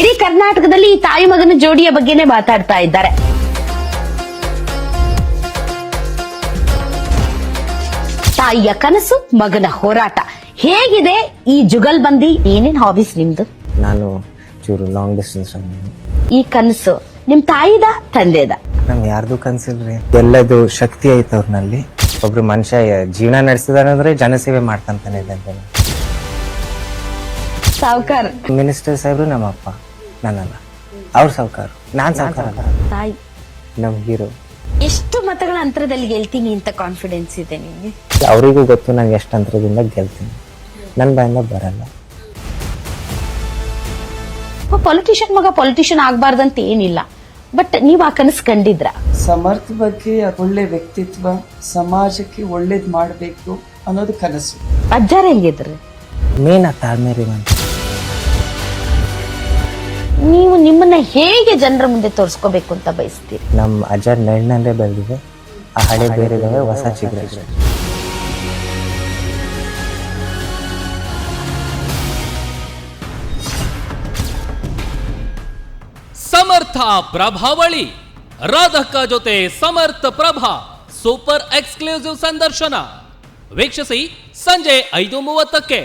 ಇಡೀ ಕರ್ನಾಟಕದಲ್ಲಿ ಈ ತಾಯಿ ಮಗನ ಜೋಡಿಯ ಬಗ್ಗೆನೇ ಮಾತಾಡ್ತಾ ಇದ್ದಾರೆ. ತಾಯಿಯ ಕನಸು, ಮಗನ ಹೋರಾಟ. ಹೇಗಿದೆ ಈ ಜುಗಲ್ಬಂದಿ? ಏನೇನ್ ಹಾಬೀಸ್ ನಿಮ್ದು? ನಾನು ಚೂರು ಲಾಂಗ್ ಡಿಸ್ಟೆನ್ಸ್. ಈ ಕನಸು ನಿಮ್ ತಾಯಿದ ತಂದೆದ? ನಮ್ಗೆ ಯಾರ್ದು ಕನ್ಸಿಲ್ರಿ. ಎಲ್ಲದು ಶಕ್ತಿ ಐತೆ ಅವ್ರನಲ್ಲಿ. ಒಬ್ರು ಮನುಷ್ಯ ಜೀವನ ನಡೆಸಿದಾನಂದ್ರೆ ಜನಸೇವೆ ಮಾಡ್ತಾನೆ ಇದ್ದಂತೆ. ಸಾವ್ಕಾರ್ ಮಿನಿಸ್ಟರ್ ಸಾಹೇಬ್ರು ನಮ್ಮ ಅಪ್ಪ, ನಾನಲ್ಲ. ಅವ್ರ ಸಾವ್ಕಾರ, ನಾನ್ ಸಾವ್ಕಾರ ಅಲ್ಲ. ತಾಯಿ ನಮ್ ಹೀರೋ. ಎಷ್ಟು ಮತಗಳ ಅಂತರದಲ್ಲಿ ಗೆಲ್ತೀನಿ ಅಂತ ಕಾನ್ಫಿಡೆನ್ಸ್ ಇದೆ ನಿಮ್ಗೆ? ಅವರಿಗೂ ಗೊತ್ತು ನಂಗೆ ಎಷ್ಟು ಅಂತರದಿಂದ ಗೆಲ್ತೀನಿ. ನನ್ನ ಬಾಯಿಂದ ಬರಲ್ಲ. ಪೊಲಿಟಿಷಿಯನ್ ಮಗ ಪೊಲಿಟಿಷಿಯನ್ ಆಗ್ಬಾರ್ದಂತ ಏನಿಲ್ಲ, ಬಟ್ ನೀವ್ ಆ ಕನಸು ಕಂಡಿದ್ರ? ಸಮರ್ಥ ಬಗ್ಗೆ ಒಳ್ಳೆ ವ್ಯಕ್ತಿತ್ವ, ಸಮಾಜಕ್ಕೆ ಒಳ್ಳೇದ್ ಮಾಡಬೇಕು ಅನ್ನೋದು ಕನಸು. ಅಜ್ಜಾರ ಹೆಂಗಿದ್ರಿ? ಮೇನ್ ಆ ತಾಳ್ಮೆ ರೀ. ನೀವು ನಿಮ್ಮನ್ನ ಹೇಗೆ ಜನರ ಮುಂದೆ ತೋರಿಸ್ಕೋಬೇಕು ಅಂತ ಬಯಸ್ತೀರಿ? ನಮ್ಮ ಅಜ್ಜ ನೆಣ್ಣಲ್ಲೇ ಬೆಳೆದಿದೆ. ಆ ಹಳೆ ಬೇರೆ ಇದಾವೆ, ಹೊಸ ಚಿಗುರು. ಸಮರ್ಥ ಪ್ರಭಾವಳಿ ರಾಧಕ್ಕ ಜೊತೆ ಸಮರ್ಥ ಪ್ರಭಾ ಸೂಪರ್ ಎಕ್ಸ್ಕ್ಲೂಸಿವ್ ಸಂದರ್ಶನ ವೀಕ್ಷಿಸಿ ಸಂಜೆ 5:30ಕ್ಕೆ.